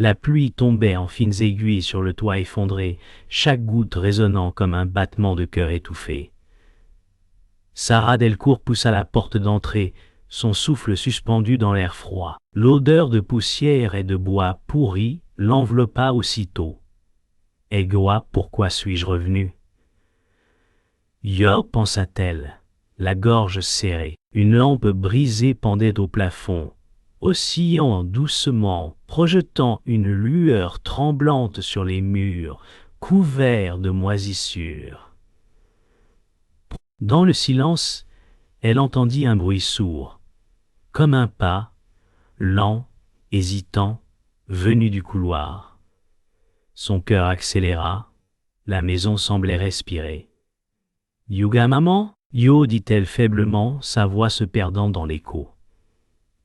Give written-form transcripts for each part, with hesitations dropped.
La pluie tombait en fines aiguilles sur le toit effondré, chaque goutte résonnant comme un battement de cœur étouffé. Sarah Delcourt poussa la porte d'entrée, son souffle suspendu dans l'air froid. L'odeur de poussière et de bois pourri l'enveloppa aussitôt. « Égoi, pourquoi suis-je revenu ?» Yo, pensa-t-elle, la gorge serrée. Une lampe brisée pendait au plafond, oscillant doucement, projetant une lueur tremblante sur les murs, couverts de moisissures. Dans le silence, elle entendit un bruit sourd, comme un pas, lent, hésitant, venu du couloir. Son cœur accéléra, la maison semblait respirer. « Yuga, maman ?» Yo, dit-elle faiblement, sa voix se perdant dans l'écho.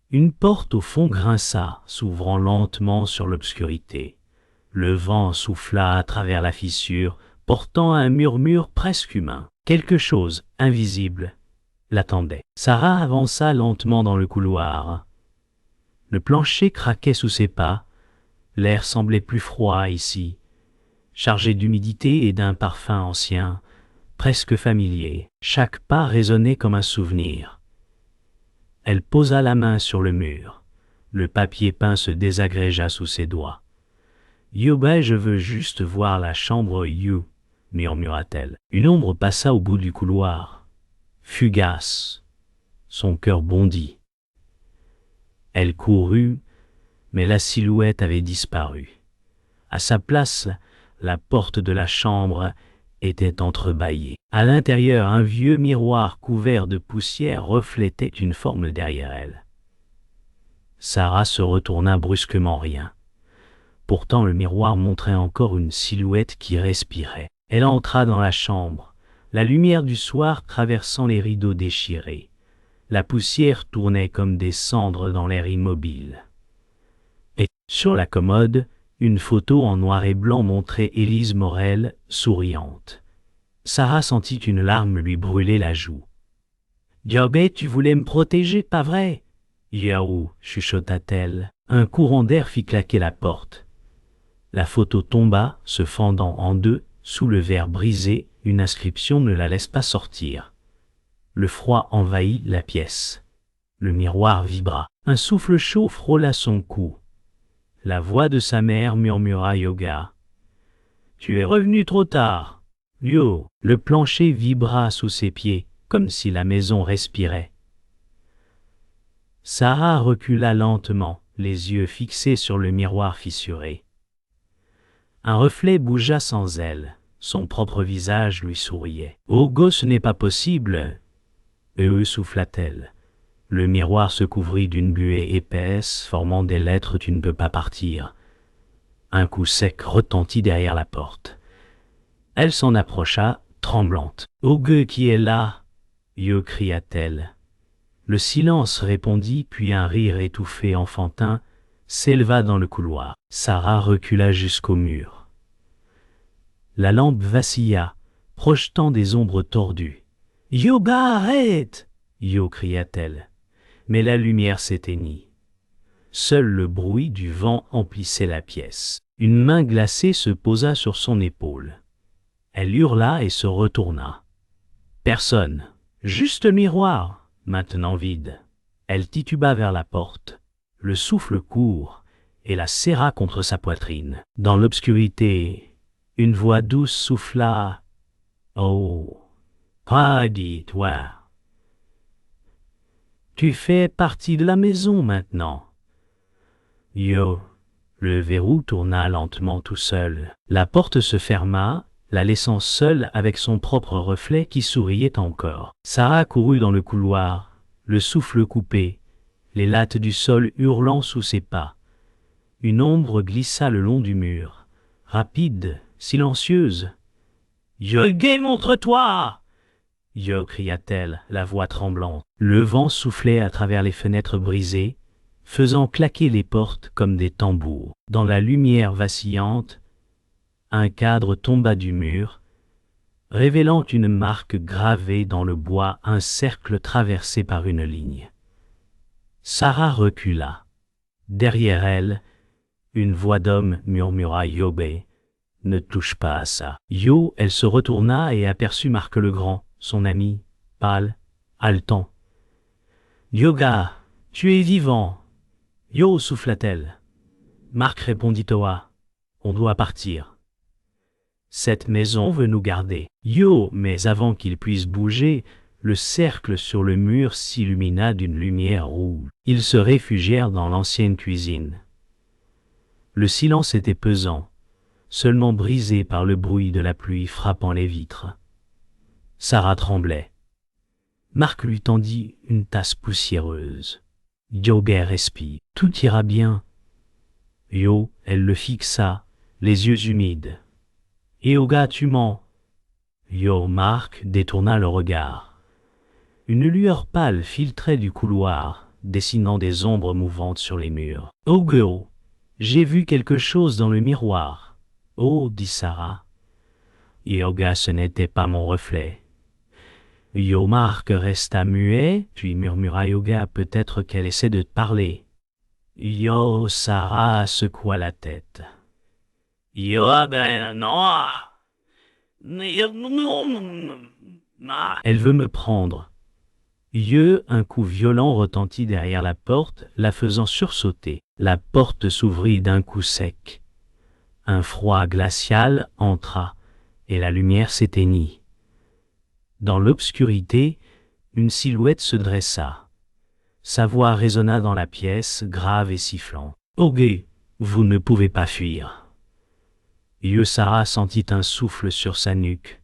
Une porte au fond grinça, s'ouvrant lentement sur l'obscurité. Le vent souffla à travers la fissure, portant un murmure presque humain. Quelque chose, invisible, l'attendait. Sarah avança lentement dans le couloir. Le plancher craquait sous ses pas, l'air semblait plus froid ici, chargé d'humidité et d'un parfum ancien, presque familier. Chaque pas résonnait comme un souvenir. Elle posa la main sur le mur. Le papier peint se désagrégea sous ses doigts. « Yoba, je veux juste voir la chambre You », murmura-t-elle. Une ombre passa au bout du couloir. Fugace. Son cœur bondit. Elle courut, mais la silhouette avait disparu. À sa place, la porte de la chambre était entrebâillée. À l'intérieur, un vieux miroir couvert de poussière reflétait une forme derrière elle. Sarah se retourna brusquement, rien. Pourtant, le miroir montrait encore une silhouette qui respirait. Elle entra dans la chambre, la lumière du soir traversant les rideaux déchirés. La poussière tournait comme des cendres dans l'air immobile. Et, sur la commode, une photo en noir et blanc montrait Élise Morel, souriante. Sarah sentit une larme lui brûler la joue. « Yobé, tu voulais me protéger, pas vrai ?»« Yahou !» chuchota-t-elle. Un courant d'air fit claquer la porte. La photo tomba, se fendant en deux, sous le verre brisé, une inscription ne la laisse pas sortir. Le froid envahit la pièce. Le miroir vibra. Un souffle chaud frôla son cou. La voix de sa mère murmura Yoga. « Tu es revenu trop tard. » Yo. Le plancher vibra sous ses pieds, comme si la maison respirait. Sarah recula lentement, les yeux fixés sur le miroir fissuré. Un reflet bougea sans elle. Son propre visage lui souriait. « Oh, go, ce n'est pas possible !» souffla-t-elle. Le miroir se couvrit d'une buée épaisse, formant des lettres « Tu ne peux pas partir ». Un coup sec retentit derrière la porte. Elle s'en approcha, tremblante. « Oh, gueux, qui est là ?» Yo, cria-t-elle. Le silence répondit, puis un rire étouffé enfantin s'éleva dans le couloir. Sarah recula jusqu'au mur. La lampe vacilla, projetant des ombres tordues. « Yoga, arrête !» Yo, cria-t-elle. Mais la lumière s'éteignit. Seul le bruit du vent emplissait la pièce. Une main glacée se posa sur son épaule. Elle hurla et se retourna. Personne, juste le miroir, maintenant vide. Elle tituba vers la porte, le souffle court, et la serra contre sa poitrine. Dans l'obscurité, une voix douce souffla. « Oh, pas dit, toi. Tu fais partie de la maison maintenant. » Yo. Le verrou tourna lentement tout seul. La porte se ferma, la laissant seule avec son propre reflet qui souriait encore. Sarah courut dans le couloir, le souffle coupé, les lattes du sol hurlant sous ses pas. Une ombre glissa le long du mur, rapide, silencieuse. « Yogué, montre-toi !» Yo, cria-t-elle, la voix tremblante. Le vent soufflait à travers les fenêtres brisées, faisant claquer les portes comme des tambours. Dans la lumière vacillante, un cadre tomba du mur, révélant une marque gravée dans le bois, un cercle traversé par une ligne. Sarah recula. Derrière elle, Une voix d'homme murmura Yobe. Ne touche pas à ça. Yo, elle se retourna et aperçut Marc le Grand, son ami, pâle, haletant. Yoga, tu es vivant. Yo, souffla-t-elle. Marc répondit Toa. On doit partir. Cette maison veut nous garder. Yo, mais avant qu'ils puissent bouger, le cercle sur le mur s'illumina d'une lumière rouge. Ils se réfugièrent dans l'ancienne cuisine. Le silence était pesant, seulement brisé par le bruit de la pluie frappant les vitres. Sarah tremblait. Marc lui tendit une tasse poussiéreuse. Yoga respire. Tout ira bien. Yo, elle le fixa, les yeux humides. Yoga, tu mens. Yo, Marc détourna le regard. Une lueur pâle filtrait du couloir, dessinant des ombres mouvantes sur les murs. Oh, girl, j'ai vu quelque chose dans le miroir. Oh, dit Sarah. Yoga, ce n'était pas mon reflet. Yo, Marc resta muet, puis murmura Yoga, peut-être qu'elle essaie de te parler. Yo, Sarah secoua la tête. Yo, ben non. Elle veut me prendre. Un coup violent retentit derrière la porte, la faisant sursauter. La porte s'ouvrit d'un coup sec. Un froid glacial entra, et la lumière s'éteignit. Dans l'obscurité, une silhouette se dressa. Sa voix résonna dans la pièce, grave et sifflante. « Ogé, vous ne pouvez pas fuir. » Sarah sentit un souffle sur sa nuque.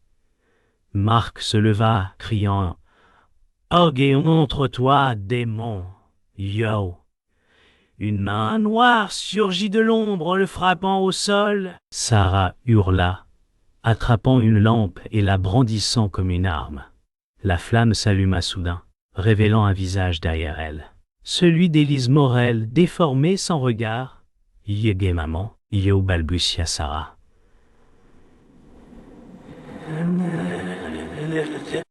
Marc se leva, criant « Ogé, montre-toi, démon !» Yo. Une main noire surgit de l'ombre en le frappant au sol. Sarah hurla, attrapant une lampe et la brandissant comme une arme. La flamme s'alluma soudain, révélant un visage derrière elle. Celui d'Élise Morel, déformé sans regard. « Yégué, maman !» Yo, balbutia Sarah.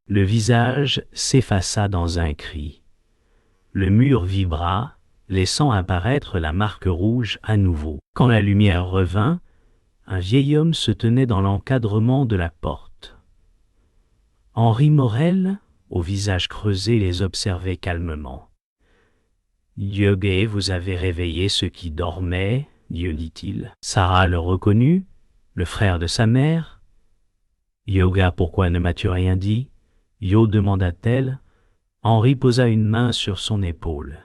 Le visage s'effaça dans un cri. Le mur vibra, laissant apparaître la marque rouge à nouveau. Quand la lumière revint, un vieil homme se tenait dans l'encadrement de la porte. Henri Morel, au visage creusé, les observait calmement. « Yogué, vous avez réveillé ceux qui dormaient, » dit-il. Sarah le reconnut, le frère de sa mère. « Yoga, pourquoi ne m'as-tu rien dit ?» Yo, demanda-t-elle. Henri posa une main sur son épaule.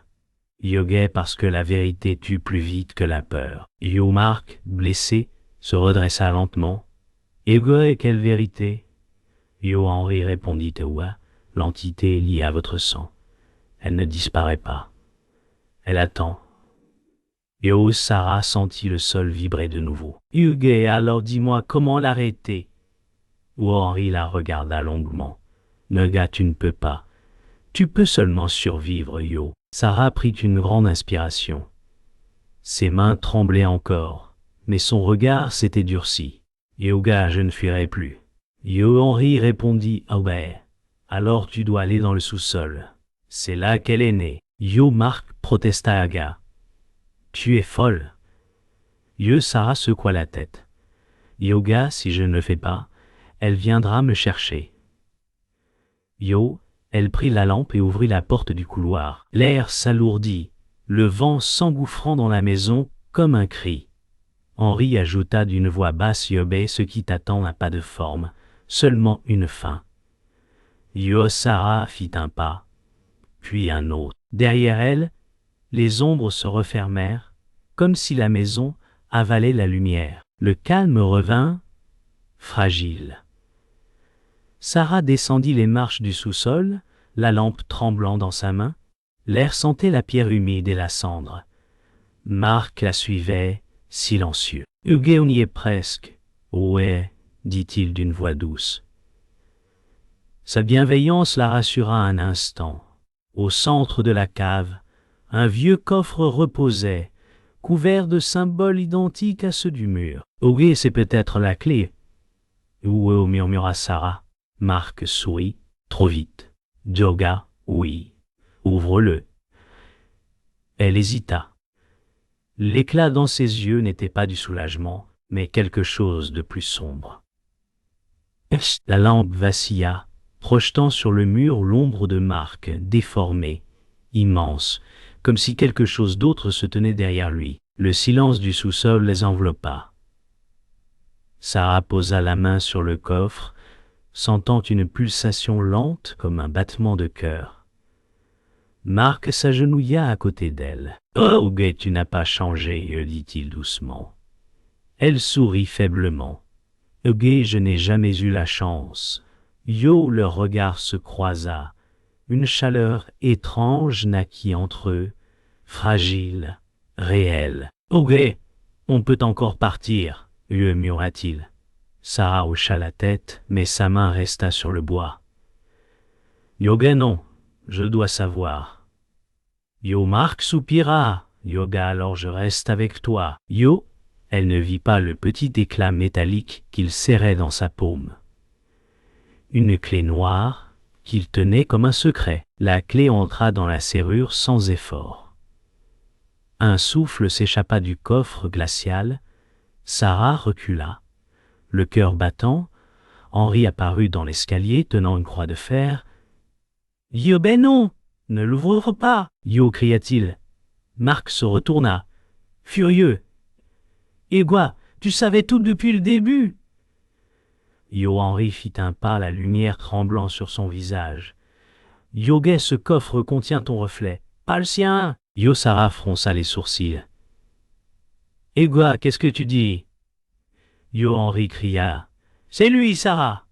Yoga, parce que la vérité tue plus vite que la peur. Yo, Marc, blessé, se redressa lentement. Yoga, quelle vérité? Yo, Henri, répondit Tewa, l'entité est liée à votre sang. Elle ne disparaît pas. Elle attend. Yo, Sarah sentit le sol vibrer de nouveau. Yoga, alors dis-moi comment l'arrêter? Ou Henri la regarda longuement. Noga, tu ne peux pas. Tu peux seulement survivre, Yo. Sarah prit une grande inspiration. Ses mains tremblaient encore, mais son regard s'était durci. Yoga, je ne fuirai plus. Yo, Henri répondit, ah ouais. Alors tu dois aller dans le sous-sol. C'est là qu'elle est née. Yo, Marc, protesta Aga. Tu es folle. Yo, Sarah secoua la tête. Yoga, si je ne le fais pas, elle viendra me chercher. Yo, elle prit la lampe et ouvrit la porte du couloir. L'air s'alourdit, le vent s'engouffrant dans la maison comme un cri. Henri ajouta d'une voix basse, Yobé, ce qui t'attend n'a pas de forme, seulement une fin. Yo, Sarah fit un pas, puis un autre. Derrière elle, les ombres se refermèrent, comme si la maison avalait la lumière. Le calme revint, fragile. Sarah descendit les marches du sous-sol, la lampe tremblant dans sa main. L'air sentait la pierre humide et la cendre. Marc la suivait, silencieux. « Huguet, on y est presque. »« Ouais, » dit-il d'une voix douce. Sa bienveillance la rassura un instant. Au centre de la cave, un vieux coffre reposait, couvert de symboles identiques à ceux du mur. « Huguet, c'est peut-être la clé. »« Ouais, murmura Sarah. Marc sourit, trop vite. Yoga, oui. Ouvre-le. Elle hésita. L'éclat dans ses yeux n'était pas du soulagement, mais quelque chose de plus sombre. La lampe vacilla, projetant sur le mur l'ombre de Marc, déformée, immense, comme si quelque chose d'autre se tenait derrière lui. Le silence du sous-sol les enveloppa. Sarah posa la main sur le coffre, sentant une pulsation lente comme un battement de cœur. Marc s'agenouilla à côté d'elle. « Oh, Gay, tu n'as pas changé, dit-il doucement. Elle sourit faiblement. « Gay, je n'ai jamais eu la chance. » Yo, leur regard se croisa. Une chaleur étrange naquit entre eux, fragile, réelle. « Oh, Gay, on peut encore partir, murmura-t-il. Sarah hocha la tête, mais sa main resta sur le bois. « Yoga, non, je dois savoir. » Yo, Marc soupira. « Yoga, alors je reste avec toi. » Yo, elle ne vit pas le petit éclat métallique qu'il serrait dans sa paume. Une clé noire qu'il tenait comme un secret. La clé entra dans la serrure sans effort. Un souffle s'échappa du coffre glacial. Sarah recula. Le cœur battant, Henri apparut dans l'escalier tenant une croix de fer. « Yo, ben non, ne l'ouvre pas !» Yo, cria-t-il. Marc se retourna, furieux. « Et quoi, tu savais tout depuis le début !» Yo, Henri fit un pas, la lumière tremblant sur son visage. « Yoga, ce coffre contient ton reflet, pas le sien !» Yo, Sarah fronça les sourcils. « Et quoi, qu'est-ce que tu dis ?» Yo, Henri cria. « C'est lui, Sarah!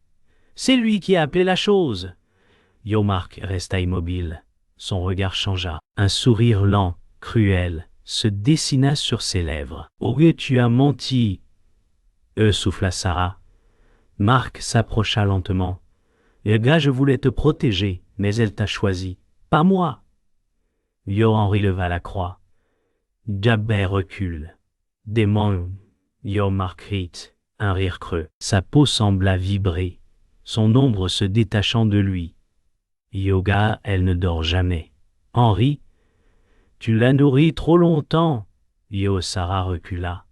C'est lui qui a appelé la chose !» Yo, Marc resta immobile. Son regard changea. Un sourire lent, cruel, se dessina sur ses lèvres. « Oh, tu as menti !» souffla Sarah. Marc s'approcha lentement. « Gars, je voulais te protéger, mais elle t'a choisi, pas moi !» Yo, Henri leva la croix. « Jabber recule. »« Démon !» Yo, Marc rit, un rire creux. Sa peau sembla vibrer, son ombre se détachant de lui. Yoga, elle ne dort jamais. Henri, tu l'as nourrie trop longtemps. Yo, Sarah recula,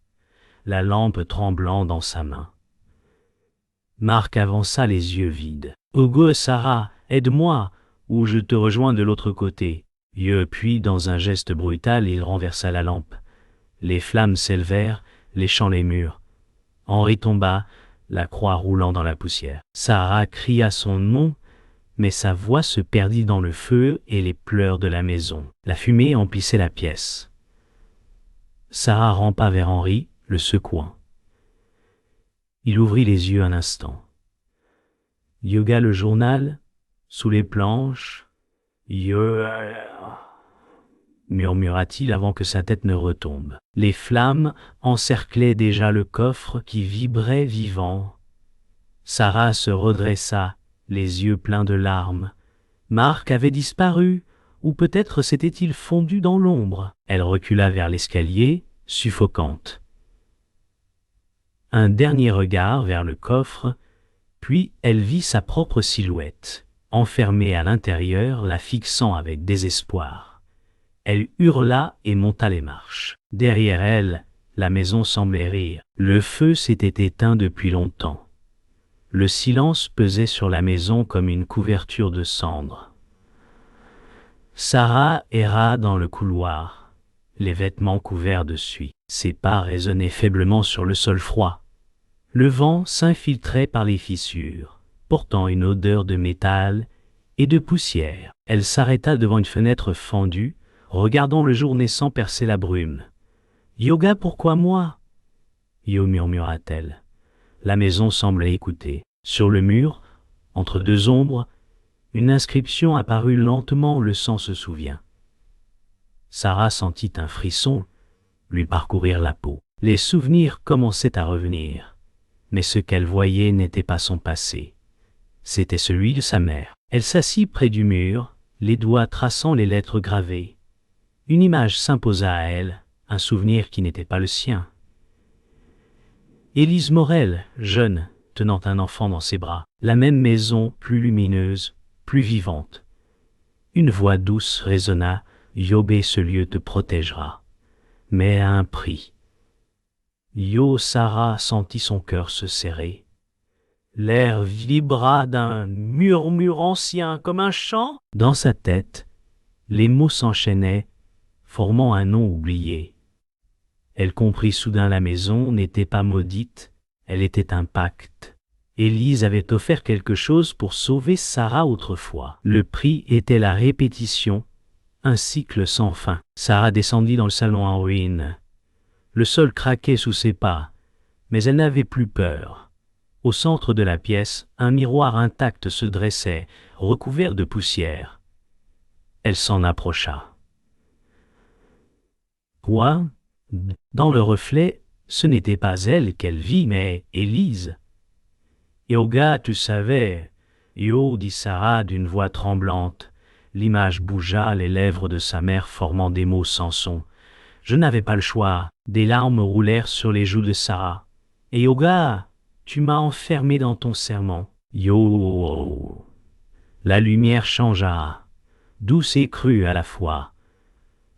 la lampe tremblant dans sa main. Marc avança les yeux vides. Ogo, Sarah, aide-moi, ou je te rejoins de l'autre côté. Yo, puis dans un geste brutal, il renversa la lampe. Les flammes s'élevèrent, léchant les murs. Henri tomba, la croix roulant dans la poussière. Sarah cria son nom, mais sa voix se perdit dans le feu et les pleurs de la maison. La fumée emplissait la pièce. Sarah rampa vers Henri, le secouant. Il ouvrit les yeux un instant. Yoga, le journal, sous les planches. Murmura-t-il avant que sa tête ne retombe. Les flammes encerclaient déjà le coffre qui vibrait vivant. Sarah se redressa, les yeux pleins de larmes. Marc avait disparu, ou peut-être s'était-il fondu dans l'ombre. Elle recula vers l'escalier, suffocante. Un dernier regard vers le coffre, puis elle vit sa propre silhouette, enfermée à l'intérieur, la fixant avec désespoir. Elle hurla et monta les marches. Derrière elle, la maison semblait rire. Le feu s'était éteint depuis longtemps. Le silence pesait sur la maison comme une couverture de cendres. Sarah erra dans le couloir, les vêtements couverts de suie. Ses pas résonnaient faiblement sur le sol froid. Le vent s'infiltrait par les fissures, portant une odeur de métal et de poussière. Elle s'arrêta devant une fenêtre fendue, regardant le jour naissant percer la brume. « Yoga, pourquoi moi ?» Yo, murmura-t-elle. La maison semblait écouter. Sur le mur, entre deux ombres, une inscription apparut lentement, le sang se souvient. Sarah sentit un frisson lui parcourir la peau. Les souvenirs commençaient à revenir, mais ce qu'elle voyait n'était pas son passé. C'était celui de sa mère. Elle s'assit près du mur, les doigts traçant les lettres gravées. Une image s'imposa à elle, un souvenir qui n'était pas le sien. Élise Morel, jeune, tenant un enfant dans ses bras. La même maison, plus lumineuse, plus vivante. Une voix douce résonna, « Yobé, ce lieu te protégera. » mais à un prix. Yo Sarah sentit son cœur se serrer. L'air vibra d'un murmure ancien comme un chant. Dans sa tête, les mots s'enchaînaient, formant un nom oublié. Elle comprit soudain la maison n'était pas maudite, elle était un pacte. Élise avait offert quelque chose pour sauver Sarah autrefois. Le prix était la répétition, un cycle sans fin. Sarah descendit dans le salon en ruine. Le sol craquait sous ses pas, mais elle n'avait plus peur. Au centre de la pièce, un miroir intact se dressait, recouvert de poussière. Elle s'en approcha. Quoi? Dans le reflet, ce n'était pas elle qu'elle vit, mais Élise. Yoga, tu savais, Yo, dit Sarah d'une voix tremblante. L'image bougea, les lèvres de sa mère formant des mots sans son. Je n'avais pas le choix. Des larmes roulèrent sur les joues de Sarah. Et Yoga, tu m'as enfermé dans ton serment. Yo. La lumière changea, douce et crue à la fois,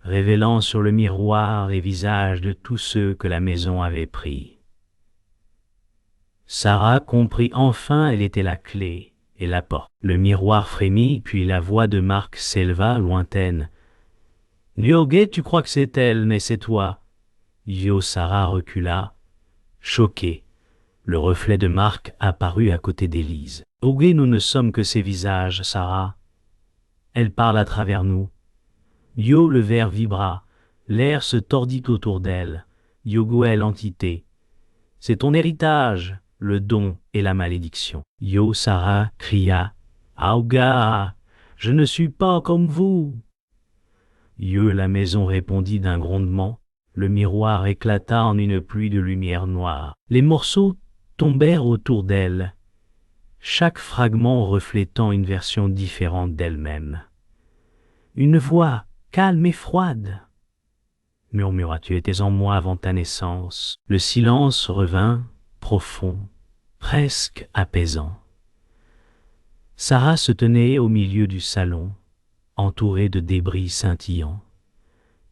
révélant sur le miroir les visages de tous ceux que la maison avait pris. Sarah comprit enfin elle était la clé et la porte. Le miroir frémit, puis la voix de Marc s'éleva lointaine. « Yogué, tu crois que c'est elle, mais c'est toi. » Yo Sarah recula, choquée. Le reflet de Marc apparut à côté d'Élise. « Yogué, nous ne sommes que ses visages, Sarah. Elle parle à travers nous. » Yo, le verre vibra, l'air se tordit autour d'elle. Yogo est l'entité. C'est ton héritage, le don et la malédiction. Yo Sarah cria, Aouga, je ne suis pas comme vous. Yo la maison répondit d'un grondement. Le miroir éclata en une pluie de lumière noire. Les morceaux tombèrent autour d'elle, chaque fragment reflétant une version différente d'elle-même. Une voix calme et froide. Murmura, tu étais en moi avant ta naissance. Le silence revint, profond, presque apaisant. Sarah se tenait au milieu du salon, entourée de débris scintillants.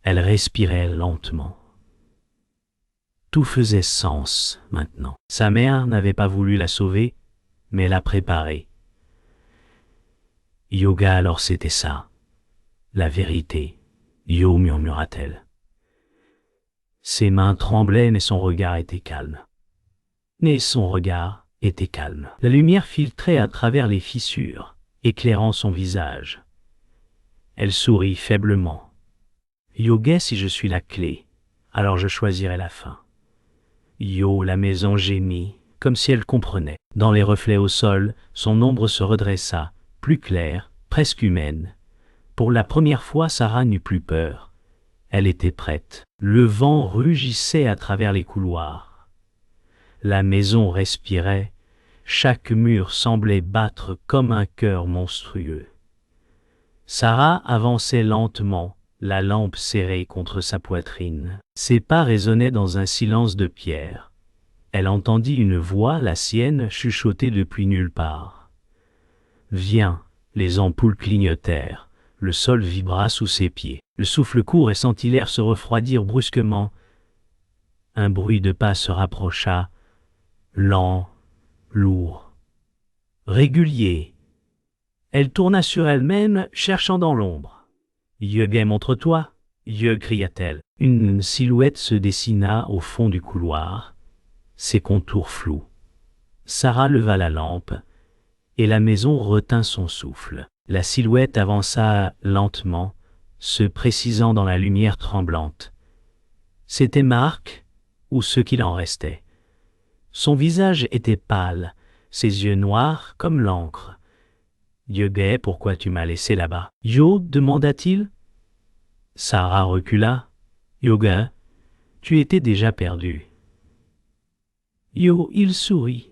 Elle respirait lentement. Tout faisait sens maintenant. Sa mère n'avait pas voulu la sauver, mais la préparer. Yoga, alors c'était ça. La vérité. Yo, murmura-t-elle. Ses mains tremblaient, mais son regard était calme. La lumière filtrait à travers les fissures, éclairant son visage. Elle sourit faiblement. Yoga, si je suis la clé, alors je choisirai la fin. Yo, la maison gémit, comme si elle comprenait. Dans les reflets au sol, son ombre se redressa, plus claire, presque humaine. Pour la première fois, Sarah n'eut plus peur. Elle était prête. Le vent rugissait à travers les couloirs. La maison respirait. Chaque mur semblait battre comme un cœur monstrueux. Sarah avançait lentement, la lampe serrée contre sa poitrine. Ses pas résonnaient dans un silence de pierre. Elle entendit une voix, la sienne, chuchoter depuis nulle part. « Viens !» Les ampoules clignotèrent. Le sol vibra sous ses pieds. Le souffle court et sentit l'air se refroidir brusquement. Un bruit de pas se rapprocha, lent, lourd, régulier. Elle tourna sur elle-même, cherchant dans l'ombre. « Yoga, montre-toi !» Yo, cria-t-elle. Une silhouette se dessina au fond du couloir, ses contours flous. Sarah leva la lampe, et la maison retint son souffle. La silhouette avança lentement, se précisant dans la lumière tremblante. C'était Marc, ou ce qu'il en restait. Son visage était pâle, ses yeux noirs comme l'encre. « Yoga, pourquoi tu m'as laissé là-bas ?»« Yo, demanda-t-il. Sarah recula. « Yoga, tu étais déjà perdu. » Yo, il sourit.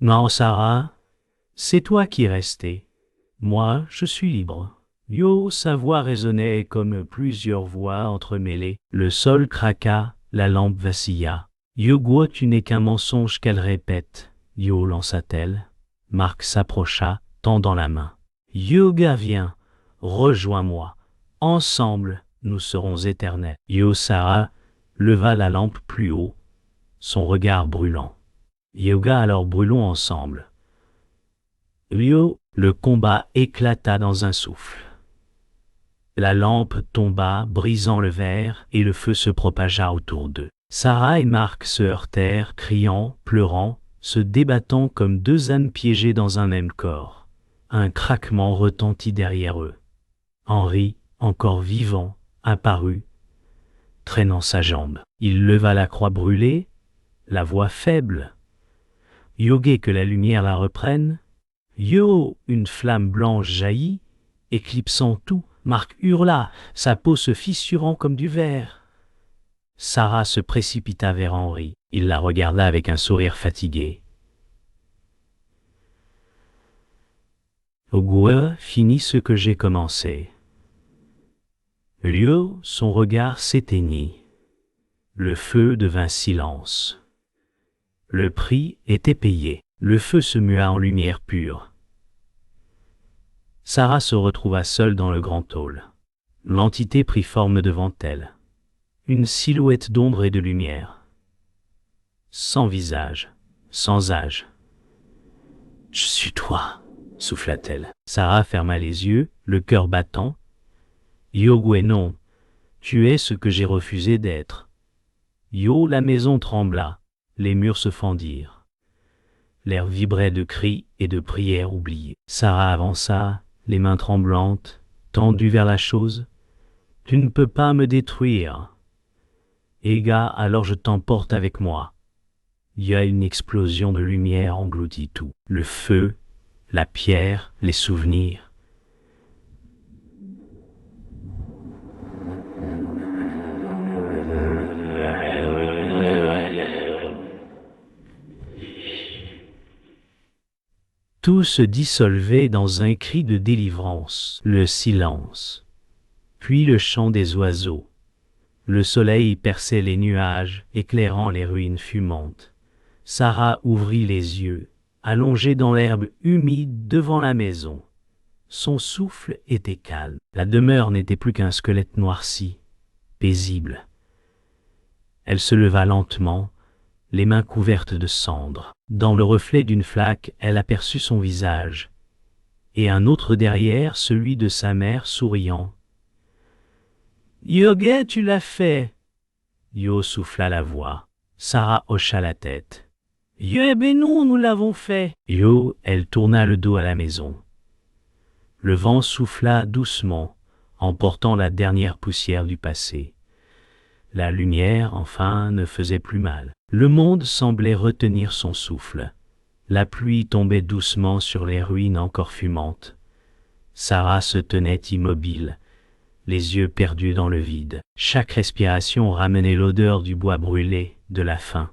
Non, Sarah, c'est toi qui es restée. Moi, je suis libre. Yo, sa voix résonnait comme plusieurs voix entremêlées. Le sol craqua, la lampe vacilla. Yogo, tu n'es qu'un mensonge qu'elle répète. Yo lança-t-elle. Marc s'approcha, tendant la main. Yoga, viens, rejoins-moi. Ensemble, nous serons éternels. Yo Sarah leva la lampe plus haut, son regard brûlant. Yoga, alors brûlons ensemble. Yo, le combat éclata dans un souffle. La lampe tomba, brisant le verre, et le feu se propagea autour d'eux. Sarah et Marc se heurtèrent, criant, pleurant, se débattant comme deux ânes piégés dans un même corps. Un craquement retentit derrière eux. Henri, encore vivant, apparut, traînant sa jambe. Il leva la croix brûlée, la voix faible. Yogué, que la lumière la reprenne. Yo, une flamme blanche jaillit, éclipsant tout. Marc hurla, sa peau se fissurant comme du verre. Sarah se précipita vers Henri. Il la regarda avec un sourire fatigué. Ogoua finit ce que j'ai commencé. Lieu, son regard s'éteignit. Le feu devint silence. Le prix était payé. Le feu se mua en lumière pure. Sarah se retrouva seule dans le grand hall. L'entité prit forme devant elle. Une silhouette d'ombre et de lumière. Sans visage, sans âge. « Je suis toi », souffla-t-elle. Sarah ferma les yeux, le cœur battant. « Yogué, non, tu es ce que j'ai refusé d'être. » Yo, la maison trembla, les murs se fendirent. L'air vibrait de cris et de prières oubliées. Sarah avança, les mains tremblantes, tendues vers la chose. « Tu ne peux pas me détruire. » « Ega, alors je t'emporte avec moi. » Il y a une explosion de lumière engloutit tout. Le feu, la pierre, les souvenirs. Tout se dissolvait dans un cri de délivrance, le silence, puis le chant des oiseaux. Le soleil perçait les nuages, éclairant les ruines fumantes. Sarah ouvrit les yeux, allongée dans l'herbe humide devant la maison. Son souffle était calme. La demeure n'était plus qu'un squelette noirci, paisible. Elle se leva lentement, les mains couvertes de cendres. Dans le reflet d'une flaque, elle aperçut son visage, et un autre derrière, celui de sa mère, souriant. « Yogué, tu l'as fait !» Yo souffla la voix. Sarah hocha la tête. « Yo, ben non, nous l'avons fait !» Yo, elle tourna le dos à la maison. Le vent souffla doucement, emportant la dernière poussière du passé. La lumière, enfin, ne faisait plus mal. Le monde semblait retenir son souffle. La pluie tombait doucement sur les ruines encore fumantes. Sarah se tenait immobile, les yeux perdus dans le vide. Chaque respiration ramenait l'odeur du bois brûlé, de la faim.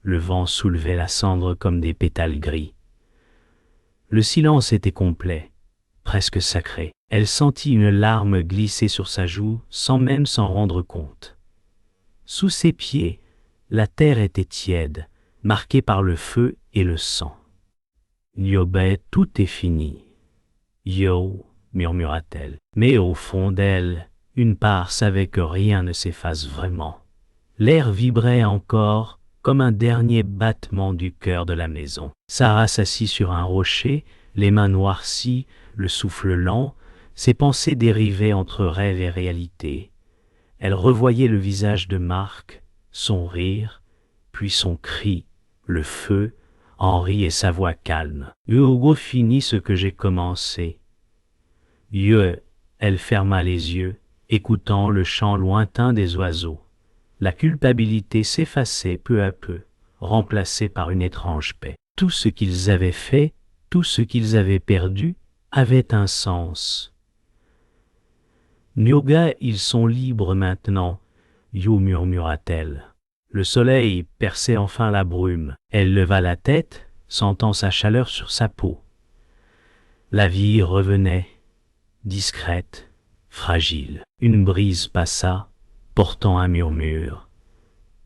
Le vent soulevait la cendre comme des pétales gris. Le silence était complet, presque sacré. Elle sentit une larme glisser sur sa joue sans même s'en rendre compte. Sous ses pieds, la terre était tiède, marquée par le feu et le sang. « Yogué, tout est fini. »« Yo » murmura-t-elle. Mais au fond d'elle, une part savait que rien ne s'efface vraiment. L'air vibrait encore, comme un dernier battement du cœur de la maison. Sarah s'assit sur un rocher, les mains noircies, le souffle lent, ses pensées dérivaient entre rêve et réalité. Elle revoyait le visage de Marc, son rire, puis son cri, le feu, Henri et sa voix calme. « Yogué finit ce que j'ai commencé. » Elle ferma les yeux, écoutant le chant lointain des oiseaux. La culpabilité s'effaçait peu à peu, remplacée par une étrange paix. Tout ce qu'ils avaient fait, tout ce qu'ils avaient perdu, avait un sens. Yogué, ils sont libres maintenant, Yo murmura-t-elle. Le soleil perçait enfin la brume. Elle leva la tête, sentant sa chaleur sur sa peau. La vie revenait, discrète, fragile. Une brise passa, portant un murmure.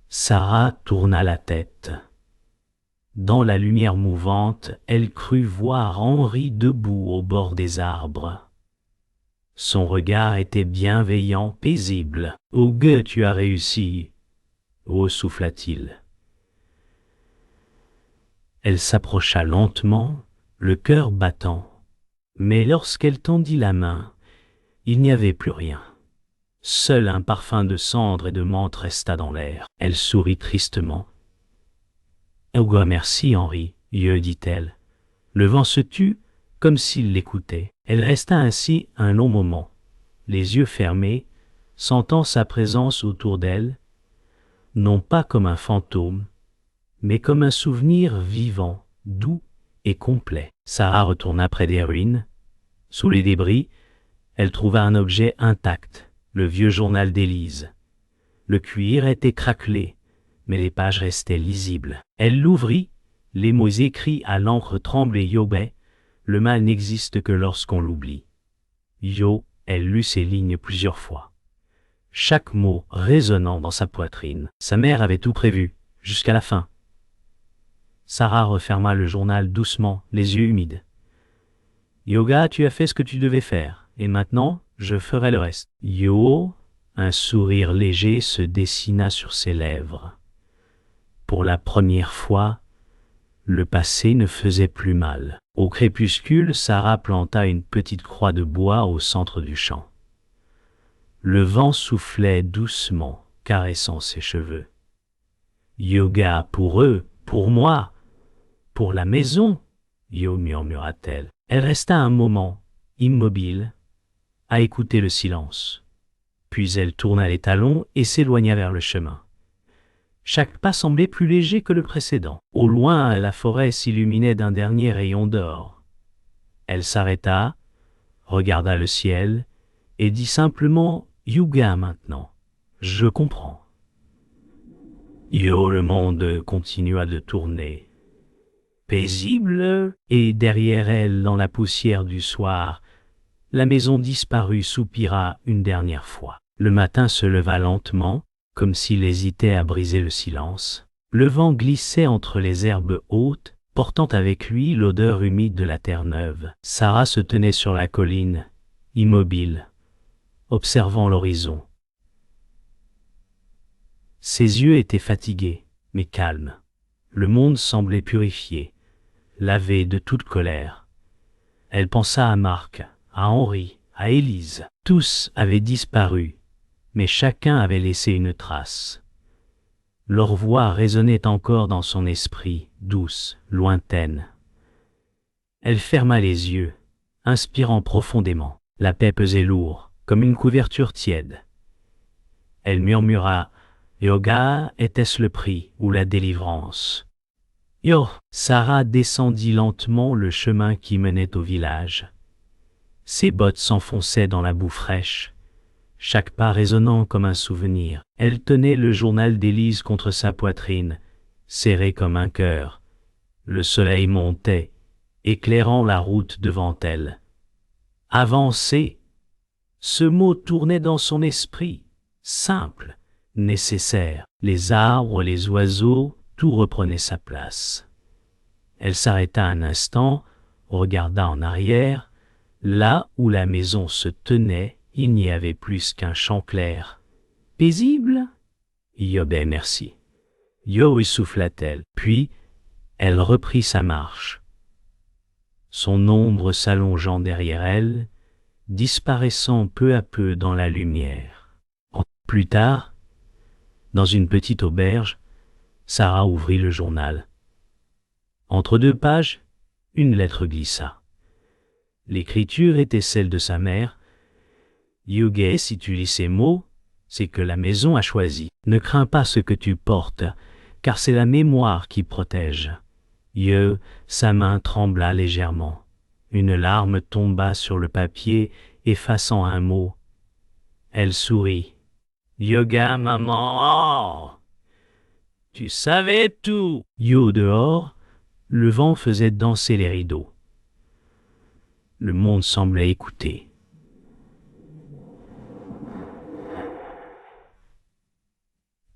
Sarah tourna la tête. Dans la lumière mouvante, elle crut voir Henri debout au bord des arbres. Son regard était bienveillant, paisible. « Oh, Gueux, tu as réussi !» Oh, souffla-t-il. Elle s'approcha lentement, le cœur battant. Mais lorsqu'elle tendit la main, il n'y avait plus rien. Seul un parfum de cendre et de menthe resta dans l'air. Elle sourit tristement. « Oh, merci, Henri, » dit-elle. Le vent se tut, comme s'il l'écoutait. Elle resta ainsi un long moment, les yeux fermés, sentant sa présence autour d'elle, non pas comme un fantôme, mais comme un souvenir vivant, doux et complet. Sarah retourna près des ruines. Sous les débris, elle trouva un objet intact, le vieux journal d'Élise. Le cuir était craquelé, mais les pages restaient lisibles. Elle l'ouvrit, les mots écrits à l'encre tremblaient. Yobé, le mal n'existe que lorsqu'on l'oublie. Yo, elle lut ces lignes plusieurs fois. Chaque mot résonnant dans sa poitrine. Sa mère avait tout prévu, jusqu'à la fin. Sarah referma le journal doucement, les yeux humides. Yoga, tu as fait ce que tu devais faire, et maintenant, je ferai le reste. Yo, un sourire léger se dessina sur ses lèvres. Pour la première fois, le passé ne faisait plus mal. Au crépuscule, Sarah planta une petite croix de bois au centre du champ. Le vent soufflait doucement, caressant ses cheveux. Yoga pour eux, pour moi, pour la maison, Yo, murmura-t-elle. Elle resta un moment, immobile, à écouter le silence. Puis elle tourna les talons et s'éloigna vers le chemin. Chaque pas semblait plus léger que le précédent. Au loin, la forêt s'illuminait d'un dernier rayon d'or. Elle s'arrêta, regarda le ciel et dit simplement « Yuga maintenant, je comprends ». Yo, le monde continua de tourner. Paisible, et derrière elle, dans la poussière du soir, la maison disparue soupira une dernière fois. Le matin se leva lentement, comme s'il hésitait à briser le silence. Le vent glissait entre les herbes hautes, portant avec lui l'odeur humide de la terre neuve. Sarah se tenait sur la colline, immobile, observant l'horizon. Ses yeux étaient fatigués, mais calmes. Le monde semblait purifié, lavé de toute colère. Elle pensa à Marc, à Henri, à Élise. Tous avaient disparu, mais chacun avait laissé une trace. Leur voix résonnait encore dans son esprit, douce, lointaine. Elle ferma les yeux, inspirant profondément. La paix pesait lourd, comme une couverture tiède. Elle murmura « Yoga, était-ce le prix ou la délivrance ?» Yo! Sarah descendit lentement le chemin qui menait au village. Ses bottes s'enfonçaient dans la boue fraîche, chaque pas résonnant comme un souvenir. Elle tenait le journal d'Élise contre sa poitrine, serré comme un cœur. Le soleil montait, éclairant la route devant elle. Avancer! Ce mot tournait dans son esprit, simple, nécessaire. Les arbres, les oiseaux, tout reprenait sa place. Elle s'arrêta un instant, regarda en arrière. Là où la maison se tenait, il n'y avait plus qu'un champ clair. Paisible? Yo, ben merci. Yo, souffla-t-elle. Puis, elle reprit sa marche. Son ombre s'allongeant derrière elle, disparaissant peu à peu dans la lumière. Plus tard, dans une petite auberge, Sarah ouvrit le journal. Entre deux pages, une lettre glissa. L'écriture était celle de sa mère. « Yuge, si tu lis ces mots, c'est que la maison a choisi. Ne crains pas ce que tu portes, car c'est la mémoire qui protège. » Sa main trembla légèrement. Une larme tomba sur le papier, effaçant un mot. Elle sourit. « Yoga, maman, oh, tu savais tout. » Yo, dehors, le vent faisait danser les rideaux. Le monde semblait écouter.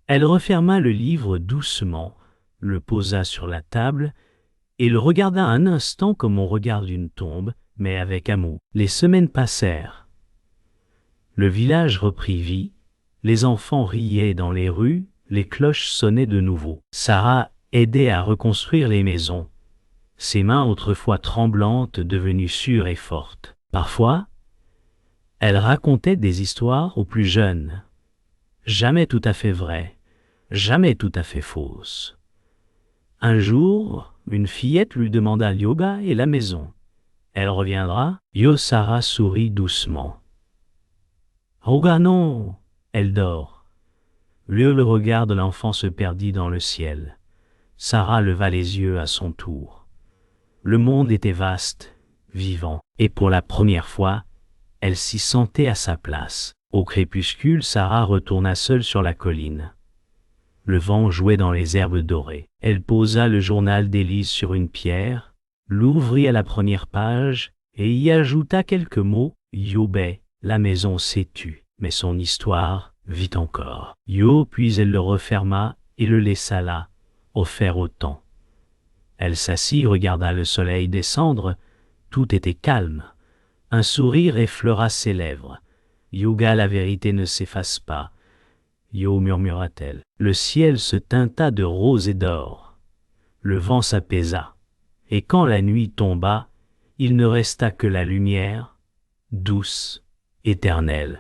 Elle referma le livre doucement, le posa sur la table et le regarda un instant comme on regarde une tombe, mais avec amour. Les semaines passèrent. Le village reprit vie, les enfants riaient dans les rues, les cloches sonnaient de nouveau. Sarah aidait à reconstruire les maisons, ses mains autrefois tremblantes devenues sûres et fortes. Parfois, elle racontait des histoires aux plus jeunes, jamais tout à fait vraies, jamais tout à fait fausses. Un jour, une fillette lui demanda Yoga et la maison. Elle reviendra? Sarah sourit doucement. Yoga non, elle dort. Le regard de l'enfant se perdit dans le ciel. Sarah leva les yeux à son tour. Le monde était vaste, vivant, et pour la première fois, elle s'y sentait à sa place. Au crépuscule, Sarah retourna seule sur la colline. Le vent jouait dans les herbes dorées. Elle posa le journal d'Élise sur une pierre, l'ouvrit à la première page et y ajouta quelques mots. Yobé, la maison s'est tue, mais son histoire vit encore. Puis elle le referma et le laissa là, offert au temps. Elle s'assit, regarda le soleil descendre, tout était calme. Un sourire effleura ses lèvres. Yoga, la vérité ne s'efface pas. Murmura-t-elle. Le ciel se teinta de rose et d'or. Le vent s'apaisa. Et quand la nuit tomba, il ne resta que la lumière, douce, éternelle.